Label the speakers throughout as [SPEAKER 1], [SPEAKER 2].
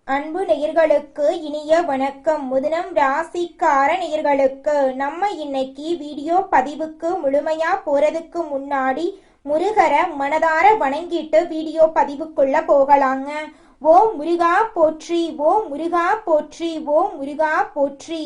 [SPEAKER 1] அன்பு நேயர்களுக்கு இனிய வணக்கம். மிதுனம் ராசிக்கார நேயர்களுக்கு நம்ம இன்னைக்கு வீடியோ பதிவுக்கு முழுமையா போறதுக்கு முன்னாடி முருகரை மனதார வணங்கிட்டு வீடியோ பதிவுக்குள்ள போகலாங்க. ஓம் முருகா போற்றி, ஓம் முருகா போற்றி, ஓம் முருகா போற்றி.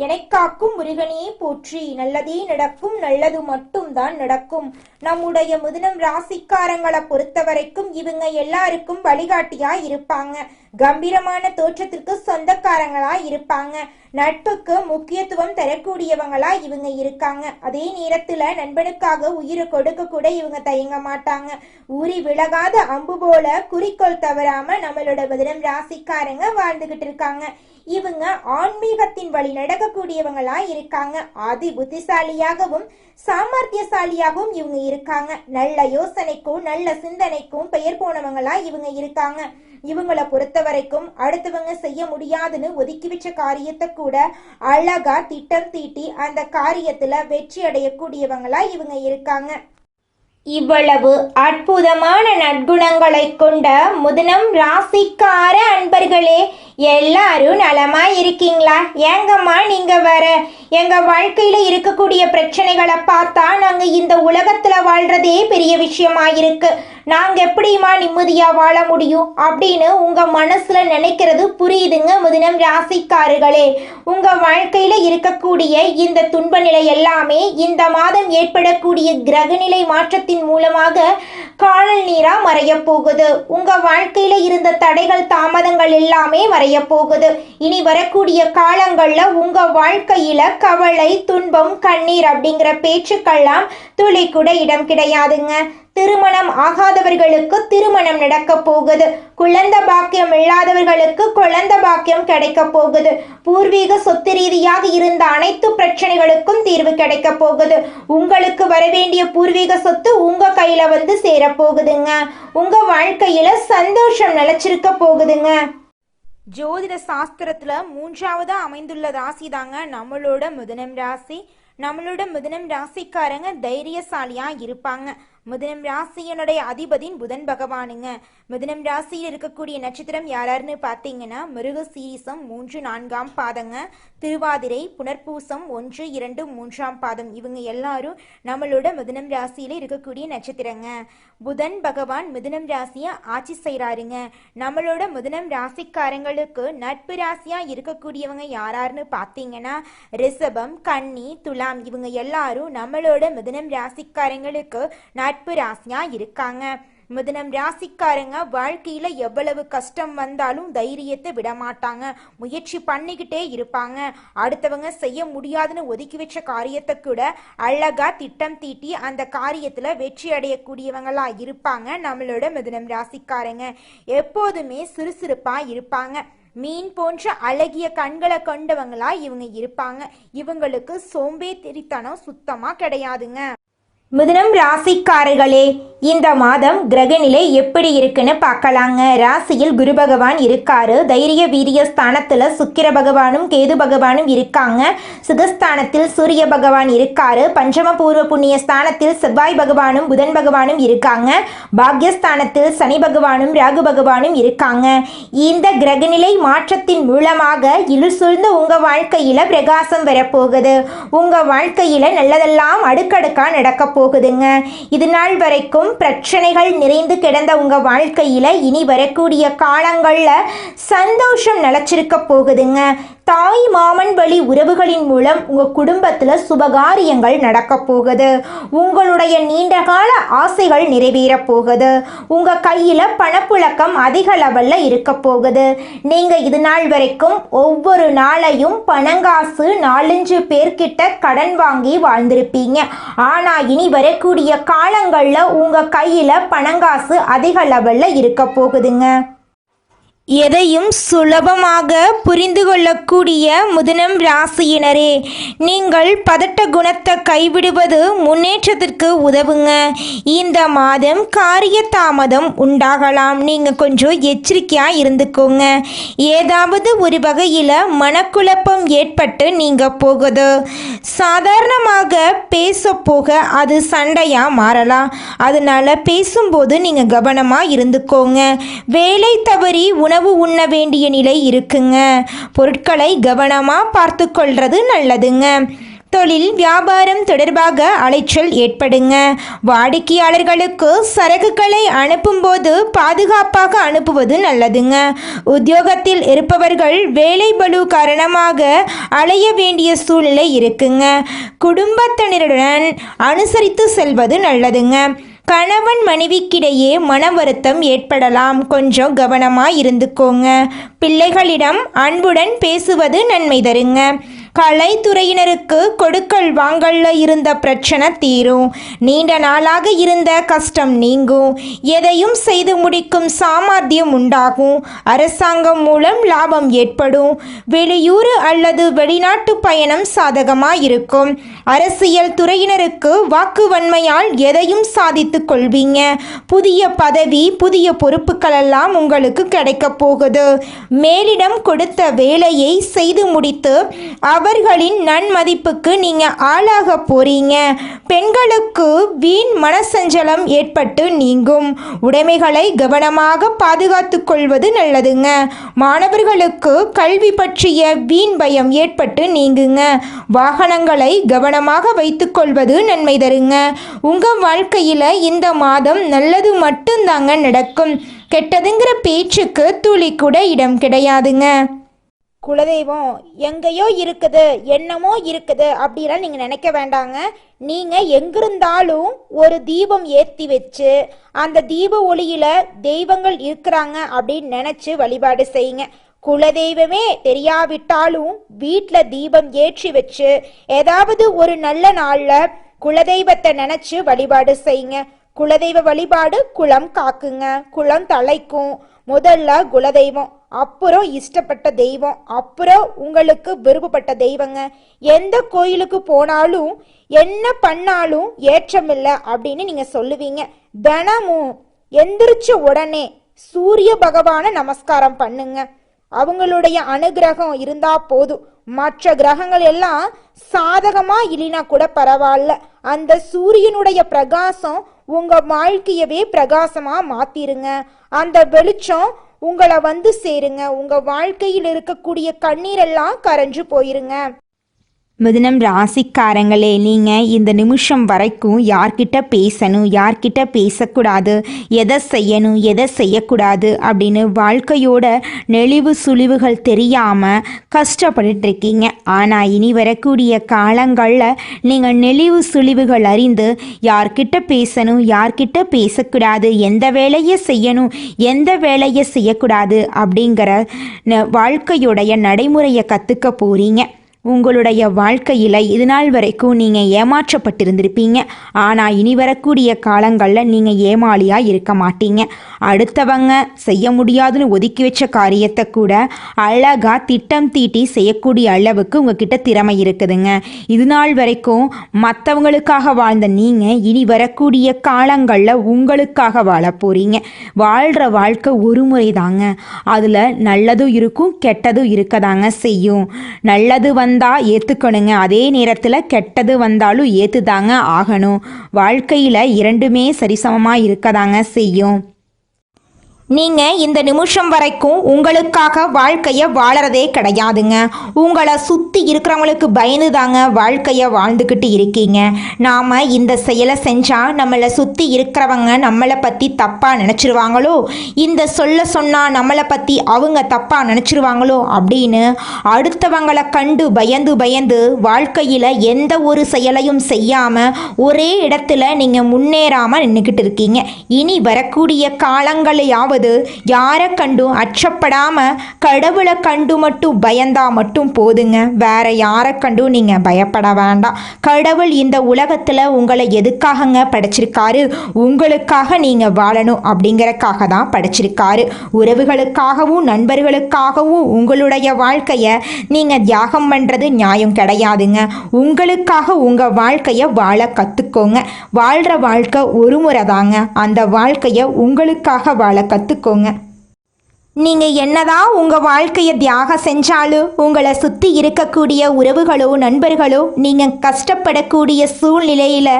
[SPEAKER 1] எனக்காக்கும் முருகனே போற்றி. நல்லதே நடக்கும், நல்லது மட்டும் தான் நடக்கும். நம்முடைய மிதுனம் ராசிக்காரங்களை பொறுத்த வரைக்கும் இவங்க எல்லாருக்கும் வழிகாட்டியா இருப்பாங்க. கம்பீரமான தோற்றத்திற்கு சொந்தக்காரங்களா இருப்பாங்க. நட்புக்கு முக்கியத்துவம் தரக்கூடியவங்களா இவங்க இருக்காங்க. அதே நேரத்துல நண்பனுக்காக உயிரை கொடுக்க கூட இவங்க தயங்க மாட்டாங்க. ஊறி விலகாத அம்பு போல குறிக்கோள் தவறாம நம்மளோட மிதுனம் ராசிக்காரங்க வாழ்ந்துகிட்டு இருக்காங்க. இவங்க ஆன்மீகத்தின் வழி நடக்கக்கூடியவங்களா இருக்காங்க. அதி புத்திசாலியாகவும் சாமர்த்தியசாலியாகவும் இவங்க இருக்காங்க. நல்ல யோசனைக்கும் நல்ல சிந்தனைக்கும் பெயர் போனவங்களா இவங்க இருக்காங்க. இவங்களை பொறுத்த வரைக்கும் அடுத்தவங்க செய்ய முடியாதுன்னு ஒதுக்கி வச்ச காரியத்தை கூட அழகா திட்டம் தீட்டி அந்த காரியத்துல வெற்றி அடையக்கூடியவங்களா இவங்க இருக்காங்க. இவ்வளவு அற்புதமான நற்குணங்களை கொண்ட மிதுனம் ராசிக்கார அன்பர்களே, எல்லாரும் நலமா இருக்கீங்களா? ஏங்கம்மா நீங்க வேற எங்க வாழ்க்கையில இருக்கக்கூடிய பிரச்சனைகளை பார்த்தா நாங்க இந்த உலகத்துல வாழ்றதே பெரிய விஷயமா இருக்கு, நாங்க எப்படிமா நிம்மதியா வாழ முடியும் அப்படின்னு உங்க மனசுல நினைக்கிறது புரியுதுங்க மிதுனம் ராசிக்காரர்களே. உங்க வாழ்க்கையில இருக்கக்கூடிய இந்த துன்ப நிலை எல்லாமே இந்த மாதம் ஏற்படக்கூடிய கிரகநிலை மாற்றத்தின் மூலமாக காணல் நீரா மறைய போகுது. உங்க வாழ்க்கையில இருந்த தடைகள் தாமதங்கள் எல்லாமே மறைய போகுது. இனி வரக்கூடிய காலங்கள்ல உங்க வாழ்க்கையில கவலை, துன்பம், கண்ணீர் அப்படிங்கிற பேச்சுக்கெல்லாம் துளி கூட இடம் கிடையாதுங்க. திருமணம் ஆகாதவர்களுக்கு திருமணம் நடக்க போகுது. குழந்தை பாக்கியம் இல்லாதவர்களுக்கு குழந்தை பாக்கியம் கிடைக்க போகுது. பூர்வீக சொத்து ரீதியாக இருந்த அனைத்து பிரச்சனைகளுக்கும் தீர்வு கிடைக்க போகுது. உங்களுக்கு வரவேண்டிய பூர்வீக சொத்து உங்க கையில வந்து சேர போகுதுங்க. உங்க வாழ்க்கையில சந்தோஷம் நிலைச்சிருக்க போகுதுங்க. ஜோதிட சாஸ்திரத்துல 3ஆவதா அமைந்துள்ள ராசி தாங்க நம்மளோட மிதுனம் ராசி. நம்மளோட மிதுனம் ராசிக்காரங்க தைரியசாலியா இருப்பாங்க. மிதுனம் ராசியினுடைய அதிபதியின் புதன் பகவானுங்க. மிதுனம் ராசியில் இருக்கக்கூடிய நட்சத்திரம் யாராருன்னு பார்த்தீங்கன்னா மிருகசீரிசம் 3, 4ஆம் பாதங்க, திருவாதிரை, புனர்பூசம் 1, 2, 3ஆம் பாதம். இவங்க எல்லாரும் நம்மளோட மிதுனம் ராசியில இருக்கக்கூடிய நட்சத்திரங்க. புதன் பகவான் மிதுனம் ராசியை ஆட்சி செய்கிறாருங்க. நம்மளோட மிதுனம் ராசிக்காரங்களுக்கு நட்பு ராசியா இருக்கக்கூடியவங்க யாராருன்னு பார்த்தீங்கன்னா ரிஷபம், கன்னி, துலாம். இவங்க எல்லாரும் நம்மளோட மிதுனம் ராசிக்காரங்களுக்கு நட்பு ராசியா இருக்காங்க. மிதுனம் ராசிக்காரங்க வாழ்க்கையில எவ்வளவு கஷ்டம் வந்தாலும் தைரியத்தை விட மாட்டாங்க. முயற்சி பண்ணிக்கிட்டே இருப்பாங்க. அடுத்தவங்க செய்ய முடியாதுன்னு ஒதுக்கி வச்ச காரியத்தை கூட அழகா திட்டம் தீட்டி அந்த காரியத்துல வெற்றி அடையக்கூடியவங்களா இருப்பாங்க. நம்மளோட மிதுனம் ராசிக்காரங்க எப்போதுமே சுறுசுறுப்பா இருப்பாங்க. மீன் போன்ற அழகிய கண்களை கொண்டவங்களா இவங்க இருப்பாங்க. இவங்களுக்கு சோம்பேறித்தனம் சுத்தமா கிடையாதுங்க. மிதுனம் ராசிக்காரர்களே, இந்த மாதம் கிரகநிலை எப்படி இருக்குன்னு பார்க்கலாங்க. ராசியில் குரு பகவான் இருக்காரு. தைரிய வீரிய ஸ்தானத்துல சுக்கிர பகவானும் கேது பகவானும் இருக்காங்க. சுகஸ்தானத்தில் சூரிய பகவான் இருக்காரு. பஞ்சம பூர்வ புண்ணிய ஸ்தானத்தில் செவ்வாய் பகவானும் புதன் பகவானும் இருக்காங்க. பாக்யஸ்தானத்தில் சனி பகவானும் ராகு பகவானும் இருக்காங்க. இந்த கிரகநிலை மாற்றத்தின் மூலமாக இருள் சூழ்ந்த உங்க வாழ்க்கையில பிரகாசம் வரப்போகுது. உங்க வாழ்க்கையில நல்லதெல்லாம் அடுக்கடுக்கா நடக்க போகுதுங்க. இது நாள் வரைக்கும் பிரச்சனைகள் நிறைந்து கிடந்த உங்க வாழ்க்கையில இனி வரக்கூடிய காலங்கள்ல சந்தோஷம் நிலைச்சிருக்க போகுதுங்க. தாய் மாமன் வழி உறவுகளின் மூலம் உங்க குடும்பத்துல சுபகாரியங்கள் நடக்க போகுது. உங்களுடைய நீண்டகால ஆசைகள் நிறைவேற போகுது. உங்க கையில பணப்புழக்கம் அதிக லெவல்ல இருக்க போகுது. நீங்க இது நாள் வரைக்கும் ஒவ்வொரு நாளையும் பணங்காசு 4-5 பேர்கிட்ட கடன் வாங்கி வாழ்ந்திருப்பீங்க. ஆனா இனி வரக்கூடிய காலங்கள்ல உங்க கையில பணங்காசு அதிக லெவல்ல இருக்க போகுதுங்க. எதையும் சுலபமாக புரிந்து கொள்ளக்கூடிய மிதுனம் ராசியினரே, நீங்கள் பதட்ட குணத்தை கைவிடுவது முன்னேற்றத்திற்கு உதவுங்க. இந்த மாதம் காரிய தாமதம் உண்டாகலாம். நீங்கள் கொஞ்சம் எச்சரிக்கையாக இருந்துக்கோங்க. ஏதாவது ஒரு வகையில் மனக்குழப்பம் ஏற்பட்டு நீங்கள் போகுது. சாதாரணமாக பேச போக அது சண்டையாக மாறலாம். அதனால் பேசும்போது நீங்கள் கவனமாக இருந்துக்கோங்க. வேலை தவறி உணவு உண்ண வேண்டிய நிலை இருக்குங்க. பொருட்களை கவனமாக பார்த்து கொள்வது நல்லதுங்க. தொழில் வியாபாரம் தொடர்பாக அலைச்சல் ஏற்படுங்க. வாடிக்கையாளர்களுக்கு சரக்குகளை அனுப்பும்போது பாதுகாப்பாக அனுப்புவது நல்லதுங்க. உத்தியோகத்தில் இருப்பவர்கள் வேலை பளு காரணமாக அலைய வேண்டிய சூழ்நிலை இருக்குங்க. குடும்பத்தினருடன் அனுசரித்து செல்வது நல்லதுங்க. கணவன் மனைவிக்கிடையே மன வருத்தம் ஏற்படலாம், கொஞ்சம் கவனமாக இருந்துக்கோங்க. பிள்ளைகளிடம் அன்புடன் பேசுவது நன்மை தருங்க. கலைத்துறையினருக்கு கொடுக்கல் வாங்கல்ல இருந்த பிரச்சனை தீரும். நீண்ட நாளாக இருந்த கஷ்டம் நீங்கும். எதையும் செய்து முடிக்கும் சாமர்த்தியம் உண்டாகும். அரசாங்கம் மூலம் லாபம் ஏற்படும். வெளியூர் அல்லது வெளிநாட்டு பயணம் சாதகமாக இருக்கும். அரசியல் துறையினருக்கு வாக்குவன்மையால் எதையும் சாதித்து கொள்வீங்க. புதிய பதவி, புதிய பொறுப்புகளெல்லாம் உங்களுக்கு கிடைக்க போகுது. மேலிடம் கொடுத்த வேலையை செய்து முடித்து அவர்களின் நன்மதிப்புக்கு நீங்க ஆளாக போறீங்க. பெண்களுக்கு வீண் மனசஞ்சலம் ஏற்பட்டு நீங்கும். உடைமைகளை கவனமாக பாதுகாத்து கொள்வது நல்லதுங்க. மாணவர்களுக்கு கல்வி பற்றிய வீண் பயம் ஏற்பட்டு நீங்குங்க. வாகனங்களை கவனமாக வைத்துக் கொள்வது நன்மை தருங்க. உங்க வாழ்க்கையில இந்த மாதம் நல்லது மட்டும்தாங்க நடக்கும். கெட்டதுங்கிற பேச்சுக்கு துளி கூட இடம் கிடையாதுங்க. குலதெய்வம் எங்கேயோ இருக்குது, என்னமோ இருக்குது அப்படிலாம் நீங்கள் நினைக்க வேண்டாங்க. நீங்கள் எங்கிருந்தாலும் ஒரு தீபம் ஏற்றி வச்சு அந்த தீப ஒளியில் தெய்வங்கள் இருக்கிறாங்க அப்படின்னு நினச்சி வழிபாடு செய்யுங்க. குலதெய்வமே தெரியாவிட்டாலும் வீட்டில் தீபம் ஏற்றி வச்சு ஏதாவது ஒரு நல்ல நாளில் குலதெய்வத்தை நினச்சி வழிபாடு செய்யுங்க. குலதெய்வ வழிபாடு குலம் காக்குங்க, குலம் தலைக்கும். முதல்ல குலதெய்வம், அப்புறம் இஷ்டப்பட்ட தெய்வம், அப்புறம் உங்களுக்கு விருப்பப்பட்ட தெய்வங்க. எந்த கோயிலுக்கு போனாலும் என்ன பண்ணாலும் ஏற்றமில்லை அப்படின்னு நீங்க சொல்லுவீங்க. தினமும் எந்திரிச்ச உடனே சூரிய பகவானை நமஸ்காரம் பண்ணுங்க. அவங்களுடைய அனுகிரகம் இருந்தா போதும். மற்ற கிரகங்கள் எல்லாம் சாதகமா இல்லைனா கூட பரவாயில்ல. அந்த சூரியனுடைய பிரகாசம் உங்க வாழ்க்கையவே பிரகாசமா மாத்திருங்க. அந்த வெளிச்சம் உங்களை வந்து சேருங்க. உங்க வாழ்க்கையில் இருக்கக்கூடிய கண்ணீரெல்லாம் கரைஞ்சு போயிருங்க.
[SPEAKER 2] மிதுனம் ராசிக்காரங்களே, நீங்கள் இந்த நிமிஷம் வரைக்கும் யார்கிட்ட பேசணும், யார்கிட்ட பேசக்கூடாது, எதை செய்யணும், எதை செய்யக்கூடாது அப்படின்னு வாழ்க்கையோட நெளிவு சுழிவுகள் தெரியாமல் கஷ்டப்பட்டு இருக்கீங்க. ஆனால் இனி வரக்கூடிய காலங்களில் நீங்கள் நெளிவு சுழிவுகள் அறிந்து யார்கிட்ட பேசணும், யார்கிட்ட பேசக்கூடாது, எந்த வேலையை செய்யணும், எந்த வேலையை செய்யக்கூடாது அப்படிங்கிற வாழ்க்கையுடைய நடைமுறையை கற்றுக்க போகிறீங்க. உங்களுடைய வாழ்க்கையில் இது நாள் வரைக்கும் நீங்கள் ஏமாற்றப்பட்டிருந்திருப்பீங்க. ஆனால் இனி வரக்கூடிய காலங்களில் நீங்கள் ஏமாளியாக இருக்க மாட்டீங்க. அடுத்தவங்க செய்ய முடியாதுன்னு ஒதுக்கி வச்ச காரியத்தை கூட அழகாக திட்டம் தீட்டி செய்யக்கூடிய அளவுக்கு உங்ககிட்ட திறமை இருக்குதுங்க. இது நாள் வரைக்கும் மற்றவங்களுக்காக வாழ்ந்த நீங்கள் இனி வரக்கூடிய காலங்களில் உங்களுக்காக வாழ போகிறீங்க. வாழ்கிற வாழ்க்கை ஒரு முறை தாங்க. அதில் நல்லதும் இருக்கும், கெட்டதும் இருக்கதாங்க செய்யும். நல்லது ஏற்றுக்கணுங்க, அதே நேரத்தில் கெட்டது வந்தாலும் ஏற்றுதாங்க ஆகணும். வாழ்க்கையில் இரண்டுமே சரிசமமாக இருக்கதாங்க செய்யும்.
[SPEAKER 1] நீங்கள் இந்த நிமிஷம் வரைக்கும் உங்களுக்காக வாழ்க்கையை வாழறதே கிடையாதுங்க. உங்களை சுற்றி இருக்கிறவங்களுக்கு பயந்து தாங்க வாழ்க்கையை வாழ்ந்துக்கிட்டு இருக்கீங்க. நாம் இந்த செயலை செஞ்சால் நம்மளை சுற்றி இருக்கிறவங்க நம்மளை பற்றி தப்பாக நினச்சிருவாங்களோ, இந்த சொல்ல சொன்னால் நம்மளை பற்றி அவங்க தப்பாக நினச்சிருவாங்களோ அப்படின்னு அடுத்தவங்களை கண்டு பயந்து பயந்து வாழ்க்கையில் எந்த ஒரு செயலையும் செய்யாமல் ஒரே இடத்துல நீங்கள் முன்னேறாமல் நின்றுக்கிட்டு இருக்கீங்க. இனி வரக்கூடிய காலங்களையாவது யாரை கண்டும் அச்சப்படாம கடவுளை கண்டு மட்டும் பயந்தா மட்டும் போதுங்க. வேற யாரை கண்டும் நீங்க பயப்பட வேண்டாம். கடவுள் இந்த உலகத்துல உங்களை எதுக்காகங்க படைச்சிருக்காரு? உங்களுக்காக நீங்க வாழணும் அப்படிங்கறக்காக தான் படைச்சிருக்காரு. உறவுகளுக்காகவும் நண்பர்களுக்காகவும் உங்களுடைய வாழ்க்கைய நீங்க தியாகம் பண்றது நியாயம் கிடையாதுங்க. உங்களுக்காக உங்க வாழ்க்கைய வாழ கத்துக்கோங்க. வாழ்ற வாழ்க்கை ஒரு முறை தாங்க. அந்த வாழ்க்கைய உங்களுக்காக வாழ கத்துக்கோங்க.
[SPEAKER 2] நீங்க என்னதான் உங்க வாழ்க்கையை தியாகம் செஞ்சாலும் உங்களை சுத்தி இருக்கக்கூடிய உறவுகளோ நண்பர்களோ நீங்க கஷ்டப்படக்கூடிய சூழ்நிலையில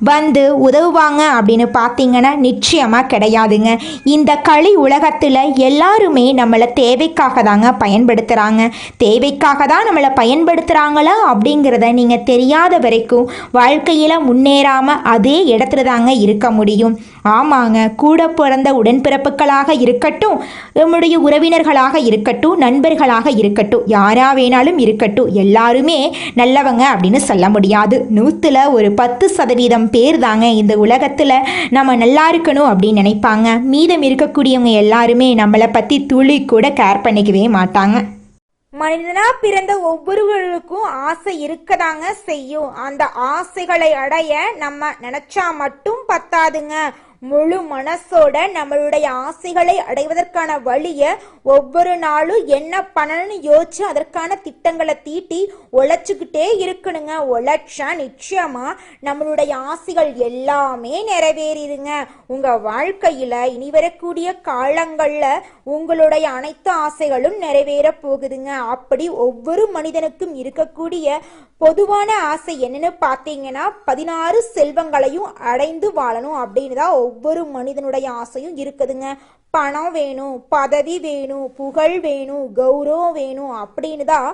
[SPEAKER 2] வந்து உதவுவாங்க அப்படின்னு பார்த்தீங்கன்னா நிச்சயமா கிடையாதுங்க. இந்த களி உலகத்துல எல்லாருமே நம்மளை தேவைக்காக தாங்க பயன்படுத்துறாங்க. தேவைக்காக தான் நம்மளை பயன்படுத்துறாங்களா அப்படிங்கிறத நீங்க தெரியாத வரைக்கும் வாழ்க்கையில முன்னேறாம அதே இடத்துல தாங்க இருக்க முடியும். ஆமாங்க, கூட பிறந்த உடன்பிறப்புகளாக இருக்கட்டும், நம்முடைய உறவினர்களாக இருக்கட்டும், நண்பர்களாக இருக்கட்டும், யாரா வேணாலும் இருக்கட்டும், எல்லாருமே நல்லவங்க அப்படின்னு சொல்ல முடியாது. 100ல் ஒரு 10% பேர் தாங்க இந்த உலகத்தில் நம்ம நல்லா இருக்கணும் அப்படின்னு நினைப்பாங்க. மீதம் இருக்கக்கூடியவங்க எல்லாருமே நம்மளை பற்றி துளி கூட கேர் பண்ணிக்கவே மாட்டாங்க.
[SPEAKER 1] மனிதனா பிறந்த ஒவ்வொருவருக்கும் ஆசை இருக்கதாங்க செய்யும். அந்த ஆசைகளை அடைய நம்ம நினைச்சா மட்டும் பத்தாதுங்க. முழு மனசோட நம்மளுடைய ஆசைகளை அடைவதற்கான வழியை ஒவ்வொரு நாளும் என்ன பண்ணணும்னு யோசிச்சு அதற்கான திட்டங்களை தீட்டி உழைச்சிக்கிட்டே இருக்கணுங்க. உழைச்சா நிச்சயமா நம்மளுடைய ஆசைகள் எல்லாமே நிறைவேறிடுங்க. உங்க வாழ்க்கையில இனி வரக்கூடிய காலங்கள்ல உங்களுடைய அனைத்து ஆசைகளும் நிறைவேற போகுதுங்க. அப்படி ஒவ்வொரு மனிதனுக்கும் இருக்கக்கூடிய பொதுவான ஆசை என்னன்னு பார்த்தீங்கன்னா 16 செல்வங்களையும் அடைந்து வாழணும் அப்படின்னு தான் ஒவ்வொரு மனிதனுடைய ஆசையும் இருக்குதுங்க. பணம் வேணும், பதவி வேணும், புகழ் வேணும், கௌரவம் வேணும் அப்படின்னு தான்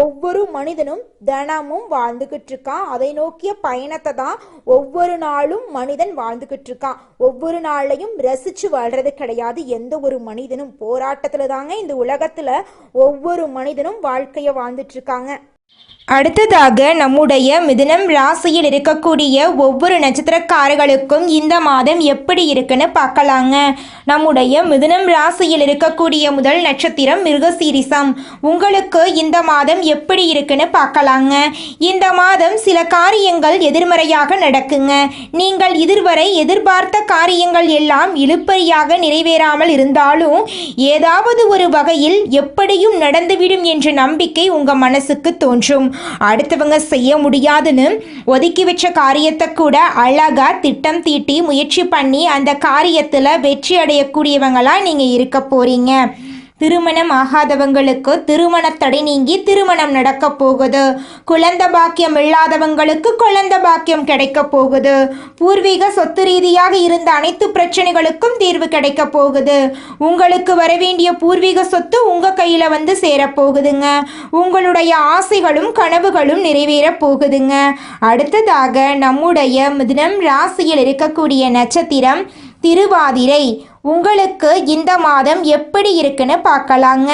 [SPEAKER 1] ஒவ்வொரு மனிதனும் தினமும் வாழ்ந்துகிட்டு இருக்கான். அதை நோக்கிய பயணத்தை தான் ஒவ்வொரு நாளும் மனிதன் வாழ்ந்துகிட்டு இருக்கான். ஒவ்வொரு நாளையும் ரசிச்சு வாழ்றது கிடையாது. எந்த ஒரு மனிதனும் போராட்டத்துல தாங்க இந்த உலகத்துல ஒவ்வொரு மனிதனும் வாழ்க்கைய வாழ்ந்துட்டு இருக்காங்க.
[SPEAKER 2] அடுத்ததாக நம்முடைய மிதுனம் ராசியில் இருக்கக்கூடிய ஒவ்வொரு நட்சத்திரக்காரர்களுக்கும் இந்த மாதம் எப்படி இருக்குன்னு பார்க்கலாங்க. நம்முடைய மிதுனம் ராசியில் இருக்கக்கூடிய முதல் நட்சத்திரம் மிருகசீரிசம். உங்களுக்கு இந்த மாதம் எப்படி இருக்குன்னு பார்க்கலாங்க. இந்த மாதம் சில காரியங்கள் எதிர்மறையாக நடக்குங்க. நீங்கள் இதுவரை எதிர்பார்த்த காரியங்கள் எல்லாம் இழுபறியாக நிறைவேறாமல் இருந்தாலும் ஏதாவது ஒரு வகையில் எப்படியும் நடந்துவிடும் என்ற நம்பிக்கை உங்க மனசுக்கு தோன்றும். அடுத்தவங்க செய்ய முடியாதுன்னு ஒதுக்கி வச்ச காரியத்தை கூட அழகா திட்டம் தீட்டி முயற்சி பண்ணி அந்த காரியத்துல வெற்றி அடையக்கூடியவங்களா நீங்க இருக்க போறீங்க. திருமணம் ஆகாதவங்களுக்கு திருமண தடை நீங்கி திருமணம் நடக்க போகுது. குழந்தை பாக்கியம் இல்லாதவங்களுக்கு குழந்தை பாக்கியம் கிடைக்க போகுது. பூர்வீக சொத்து ரீதியாக இருந்த அனைத்து பிரச்சனைகளுக்கும் தீர்வு கிடைக்க போகுது. உங்களுக்கு வர வேண்டிய பூர்வீக சொத்து உங்க கையில வந்து சேரப்போகுதுங்க. உங்களுடைய ஆசைகளும் கனவுகளும் நிறைவேற போகுதுங்க. அடுத்ததாக நம்முடைய மிதுனம் ராசியில் இருக்கக்கூடிய நட்சத்திரம் திருவாதிரை. உங்களுக்கு இந்த மாதம் எப்படி இருக்குன்னு பார்க்கலாங்க.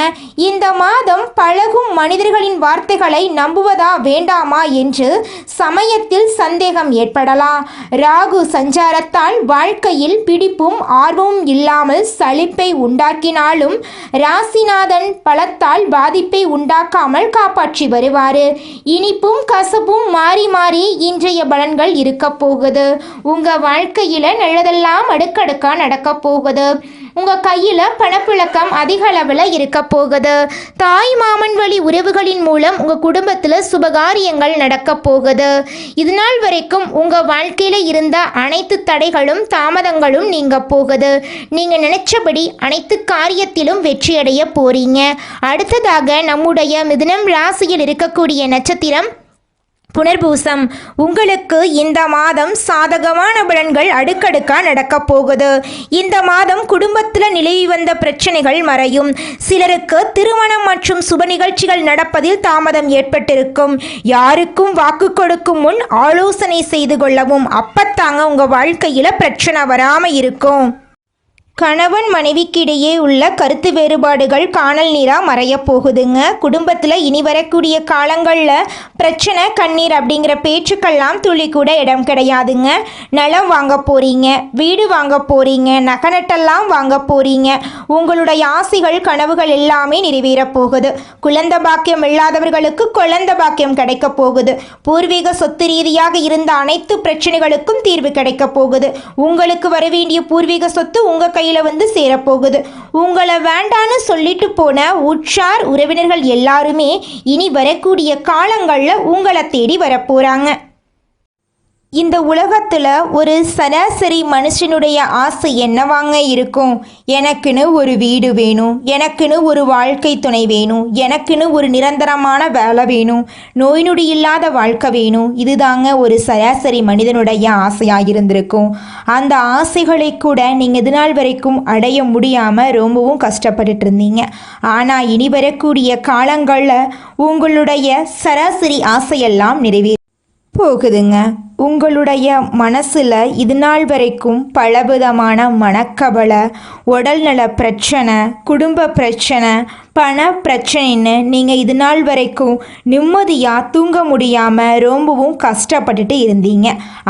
[SPEAKER 2] இந்த மாதம் பழகும் மனிதர்களின் வார்த்தைகளை நம்புவதா வேண்டாமா என்று சமயத்தில் சந்தேகம் ஏற்படலாம். ராகு சஞ்சாரத்தால் வாழ்க்கையில் பிடிப்பும் ஆர்வமும் இல்லாமல் சலிப்பை உண்டாக்கினாலும் ராசிநாதன் பலத்தால் பாதிப்பை உண்டாக்காமல் காப்பாற்றி வருவார். இனிப்பும் கசப்பும் மாறி மாறி இன்றைய பலன்கள் இருக்க போகுது. உங்க வாழ்க்கையில நல்லதெல்லாம் அடுக்கடுக்கா நடக்க போகுது. உங்க கையில பணப்புழக்கம் அதிக அளவில் இருக்க போகுது. தாய் மாமன் வழி உறவுகளின் மூலம் உங்க குடும்பத்துல சுபகாரியங்கள் நடக்க போகுது. இது நாள் வரைக்கும் உங்க வாழ்க்கையில இருந்த அனைத்து தடைகளும் தாமதங்களும் நீங்க போகுது. நீங்க நினைச்சபடி அனைத்து காரியத்திலும் வெற்றியடைய போறீங்க. அடுத்ததாக நம்முடைய மிதுனம் ராசியில் இருக்கக்கூடிய நட்சத்திரம் புனர்பூசம். உங்களுக்கு இந்த மாதம் சாதகமான பலன்கள் அடுக்கடுக்கா நடக்க போகுது. இந்த மாதம் குடும்பத்தில் நிலவி வந்த பிரச்சனைகள் மறையும். சிலருக்கு திருமணம் மற்றும் சுப நிகழ்ச்சிகள் நடப்பதில் தாமதம் ஏற்பட்டிருக்கும். யாருக்கும் வாக்கு கொடுக்கும் முன் ஆலோசனை செய்து கொள்ளவும். அப்பத்தாங்க உங்க வாழ்க்கையில பிரச்சனை வராம இருக்கும். கணவன் மனைவிக்கிடையே உள்ள கருத்து வேறுபாடுகள் காணல் நீராக மறைய போகுதுங்க. குடும்பத்தில் இனி வரக்கூடிய காலங்களில் பிரச்சனை கண்ணீர் அப்படிங்கிற பேச்சுக்கெல்லாம் துளி கூட இடம் கிடையாதுங்க. நிலம் வாங்க போகிறீங்க, வீடு வாங்க போகிறீங்க, நகநட்டெல்லாம் வாங்க போகிறீங்க. உங்களுடைய ஆசைகள் கனவுகள் எல்லாமே நிறைவேற போகுது. குழந்தை பாக்கியம் இல்லாதவர்களுக்கு குழந்தை பாக்கியம் கிடைக்க போகுது. பூர்வீக சொத்து ரீதியாக இருந்த அனைத்து பிரச்சனைகளுக்கும் தீர்வு கிடைக்க போகுது. உங்களுக்கு வர வேண்டிய பூர்வீக சொத்து உங்கள் கையில் வந்து சேரப்போகுது. உங்களை வேண்டான்னு சொல்லிட்டு போன உற்றார் உறவினர்கள் எல்லாருமே இனி வரக்கூடிய காலங்களில் உங்களை தேடி வரப்போறாங்க.
[SPEAKER 1] இந்த உலகத்துல ஒரு சராசரி மனுஷனுடைய ஆசை என்னவாங்க இருக்கும்? எனக்குன்னு ஒரு வீடு வேணும், எனக்குன்னு ஒரு வாழ்க்கை துணை வேணும், எனக்குன்னு ஒரு நிரந்தரமான வேலை வேணும், நோய் நொடி இல்லாத வாழ்க்கை வேணும். இதுதாங்க ஒரு சராசரி மனிதனுடைய ஆசையாக இருந்திருக்கும். அந்த ஆசைகளை கூட நீங்கள் இது நாள் வரைக்கும் அடைய முடியாமல் ரொம்பவும் கஷ்டப்பட்டுட்டு இருந்தீங்க. ஆனால் இனி வரக்கூடிய காலங்களில் உங்களுடைய சராசரி ஆசையெல்லாம் நிறைவேறும் போகுதுங்க. உங்களுடைய மனசில் இது நாள் வரைக்கும் பலவிதமான மனக்கவலை, உடல்நல பிரச்சனை, குடும்ப பிரச்சனை, பண பிரச்சனைன்னு நீங்கள் இது நாள் வரைக்கும் நிம்மதியாக தூங்க முடியாமல் ரொம்பவும் கஷ்டப்பட்டுட்டு இருந்தீங்க.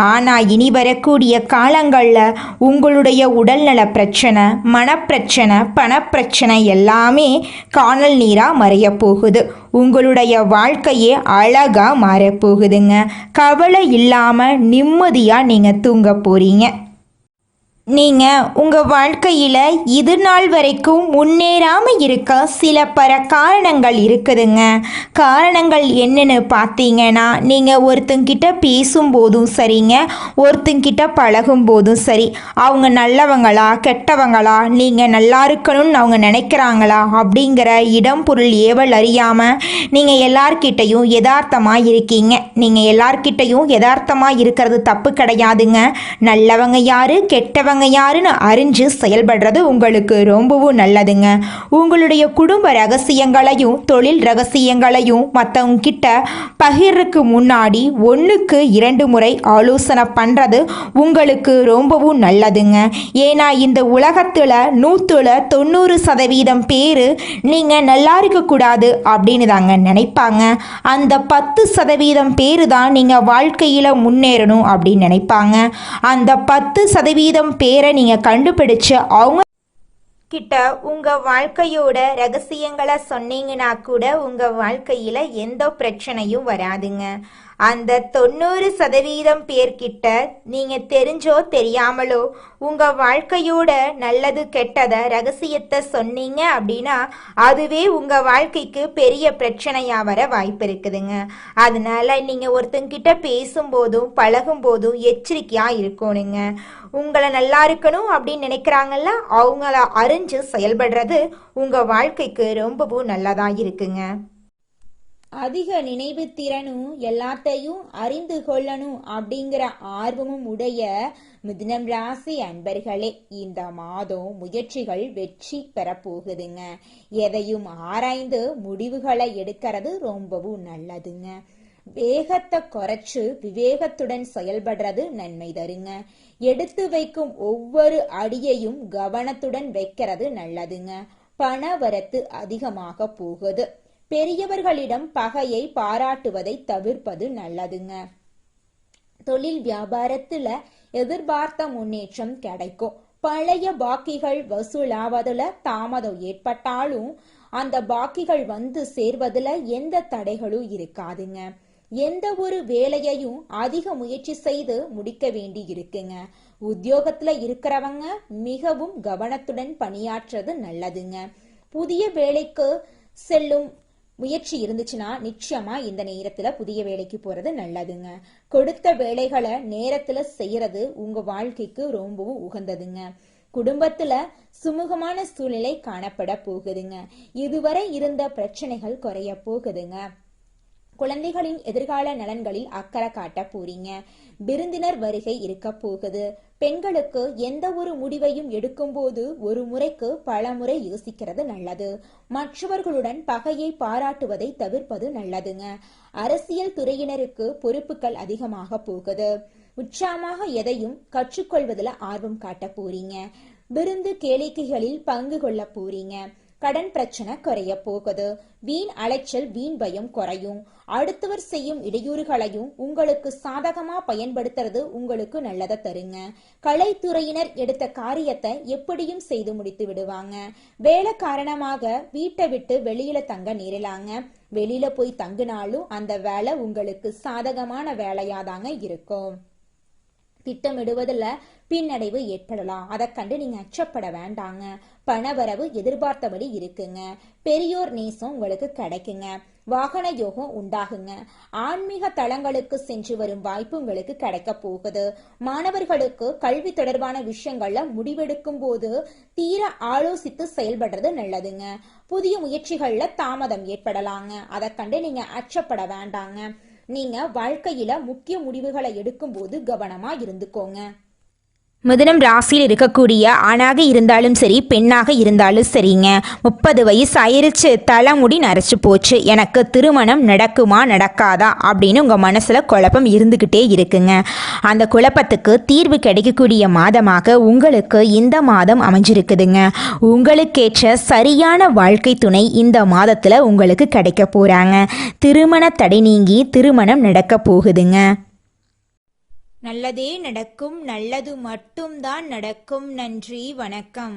[SPEAKER 1] ஆனால் இனி வரக்கூடிய காலங்களில் உங்களுடைய உடல்நல பிரச்சனை, மனப்பிரச்சனை, பணப்பிரச்சனை எல்லாமே காணல் நீராக மறைய போகுது. உங்களுடைய வாழ்க்கையே அழகாக மாறப்போகுதுங்க. கவலை இல்லாமல் நிம்மதியாக நீங்கள் தூங்க போகிறீங்க. நீங்கள் உங்கள் வாழ்க்கையில் இது நாள் வரைக்கும் முன்னேறாமல் இருக்க சில காரணங்கள் இருக்குதுங்க. காரணங்கள் என்னன்னு பார்த்தீங்கன்னா, நீங்கள் ஒருத்தங்கிட்ட பேசும்போதும் சரிங்க, ஒருத்தங்கிட்ட பழகும் போதும் சரி, அவங்க நல்லவங்களா கெட்டவங்களா, நீங்கள் நல்லா இருக்கணும்னு அவங்க நினைக்கிறாங்களா அப்படிங்கிற இடம் பொருள் ஏவல் அறியாமல் நீங்கள் எல்லார்கிட்டையும் யதார்த்தமாக இருக்கீங்க. நீங்கள் எல்லார்கிட்டையும் யதார்த்தமாக இருக்கிறது தப்பு கிடையாதுங்க. நல்லவங்க யாரு கெட்டவங்க யாருன்னு அறிஞ்சு செயல்படுறது உங்களுக்கு ரொம்பவும் நல்லதுங்க. உங்களுடைய குடும்ப ரகசியங்களையும் தொழில் ரகசியங்களையும் மற்றவங்க கிட்ட பகிர்றதுக்கு முன்னாடி 1க்கு 2 முறை ஆலோசனை பண்ணுறது உங்களுக்கு ரொம்பவும் நல்லதுங்க. ஏன்னா இந்த உலகத்தில் 190% பேர் நீங்கள் நல்லா இருக்கக்கூடாது அப்படின்னு தாங்க நினைப்பாங்க. அந்த 10% பேர் தான் நீங்கள் வாழ்க்கையில் முன்னேறணும் அப்படின்னு நினைப்பாங்க. அந்த 10% பேரை நீங்கள் கண்டுபிடிச்சு அவங்க கிட்ட உங்கள் வாழ்க்கையோட ரகசியங்களை சொன்னீங்கன்னா கூட உங்கள் வாழ்க்கையில் எந்த பிரச்சனையும் வராதுங்க. அந்த 90% பேர்கிட்ட நீங்கள் தெரிஞ்சோ தெரியாமலோ உங்கள் வாழ்க்கையோட நல்லது கெட்டதை ரகசியத்தை சொன்னீங்க அப்படின்னா அதுவே உங்கள் வாழ்க்கைக்கு பெரிய பிரச்சனையாக வர வாய்ப்பு இருக்குதுங்க. அதனால நீங்கள் ஒருத்தங்கிட்ட பேசும்போதும் பழகும்போதும் எச்சரிக்கையாக இருக்கணுங்க. உங்களை நல்லா இருக்கணும் அப்படின்னு நினைக்கிறாங்கல்ல, அவங்கள அறிஞ்சு செயல்படுறது உங்கள் வாழ்க்கைக்கு ரொம்பவும் நல்லதாக இருக்குங்க. அதிக நினைவு திறனும் எல்லாத்தையும் அறிந்து கொள்ளணும் அப்படிங்கிற ஆர்வமும் உடைய மிதுனம் ராசி அன்பர்களே, இந்த மாதம் முயற்சிகள் வெற்றி பெறப்போகுதுங்க. எதையும் ஆராய்ந்து முடிவுகளை எடுக்கிறது ரொம்பவும் நல்லதுங்க. வேகத்தை குறைச்சு விவேகத்துடன் செயல்படுறது நன்மை தருங்க. எடுத்து வைக்கும் ஒவ்வொரு அடியையும் கவனத்துடன் வைக்கிறது நல்லதுங்க. பண வரத்து அதிகமாக போகுது. பெரியவர்களிடம் பகையை பாராட்டுவதை தவிர்ப்பது நல்லதுங்க. தொழில் வியாபாரத்துல எதிர்பார்த்த முன்னேற்றம் கிடைக்கும். பழைய பாக்கிகள் வசூலாவதுல தாமதம் ஏற்பட்டாலும் அந்த பாக்கிகள் வந்து சேர்வதுல எந்த தடைகளும் இருக்காதுங்க. எந்த ஒரு வேலையையும் அதிக முயற்சி செய்து முடிக்க வேண்டி இருக்குங்க. உத்தியோகத்துல இருக்கிறவங்க மிகவும் கவனத்துடன் பணியாற்றுறது நல்லதுங்க. புதிய வேலைக்கு செல்லும் முயற்சி இருந்துச்சுன்னா நிச்சயமா இந்த நேரத்துல புதிய வேலைக்கு போறது நல்லதுங்க. கொடுத்த வேலைகளை நேரத்துல செய்யறது உங்க வாழ்க்கைக்கு ரொம்பவும் உகந்ததுங்க. குடும்பத்துல சுமூகமான சூழ்நிலை காணப்பட போகுதுங்க. இதுவரை இருந்த பிரச்சனைகள் குறைய போகுதுங்க. குழந்தைகளின் எதிர்கால நலன்களில் அக்கறை காட்ட போறீங்க. விருந்தினர் வருகை இருக்க போகுது. பெண்களுக்கு எந்த ஒரு முடிவையும் எடுக்கும் போது ஒரு முறைக்கு பல முறை யோசிக்கிறது நல்லது. மற்றவர்களுடன் பகையை பாராட்டுவதை தவிர்ப்பது நல்லதுங்க. அரசியல் துறையினருக்கு பொறுப்புகள் அதிகமாக போகுது. உற்சாகமாக எதையும் கற்றுக்கொள்வதில் ஆர்வம் காட்ட போறீங்க. விருந்து கேளிக்கைகளில் பங்கு கொள்ள போறீங்க. கடன் பிரச்சனை குறைய போகுது. வீண் அலைச்சல் வீண் பயம் குறையும். அடுத்தவர் செய்யும் இடையூறுகளையும் உங்களுக்கு சாதகமா பயன்படுத்துறது உங்களுக்கு நல்லதை தருங்க. கலைத்துறையினர் எடுத்த காரியத்தை எப்படியும் செய்து முடித்து விடுவாங்க. வேலை காரணமாக வீட்டை விட்டு வெளியில தங்க நேரலாங்க. வெளியில போய் தங்கினாலும் அந்த வேலை உங்களுக்கு சாதகமான வேலையாதாங்க இருக்கும்.
[SPEAKER 3] திட்டமிடுவதில் பின்னடைவு ஏற்படலாம். அதை கண்டு நீங்க அச்சப்பட வேண்டாங்க. பணவரவு எதிர்பார்த்தபடி இருக்குங்க. பெரியோர் நேசம் உங்களுக்கு கிடைக்குங்க. வாகன யோகம் உண்டாகுங்க. ஆன்மீக தளங்களுக்கு சென்று வரும் வாய்ப்பு உங்களுக்கு கிடைக்க போகுது. மாணவர்களுக்கு கல்வி தொடர்பான விஷயங்கள்ல முடிவெடுக்கும் போது தீர ஆலோசித்து செயல்படுறது நல்லதுங்க. புதிய முயற்சிகள்ல தாமதம் ஏற்படலாங்க. அதை கண்டு நீங்க அச்சப்பட வேண்டாங்க. நீங்க வாழ்க்கையில முக்கிய முடிவுகளை எடுக்கும் போது கவனமா இருந்துக்கோங்க.
[SPEAKER 2] மிதுனம் ராசியில் இருக்கக்கூடிய ஆணாக இருந்தாலும் சரி பெண்ணாக இருந்தாலும் சரிங்க, 30 வயசு ஆயிருச்சு, தலைமுடி நரைச்சு போச்சு, எனக்கு திருமணம் நடக்குமா நடக்காதா அப்படின்னு உங்கள் மனசில் குழப்பம் இருந்துக்கிட்டே இருக்குங்க. அந்த குழப்பத்துக்கு தீர்வு கிடைக்கக்கூடிய மாதமாக உங்களுக்கு இந்த மாதம் அமைஞ்சிருக்குதுங்க. உங்களுக்கேற்ற சரியான வாழ்க்கை துணை இந்த மாதத்தில் உங்களுக்கு கிடைக்க போகிறாங்க. திருமண தடை நீங்கி திருமணம் நடக்க போகுதுங்க.
[SPEAKER 1] நல்லதே நடக்கும், நல்லது மட்டும்தான் நடக்கும். நன்றி, வணக்கம்.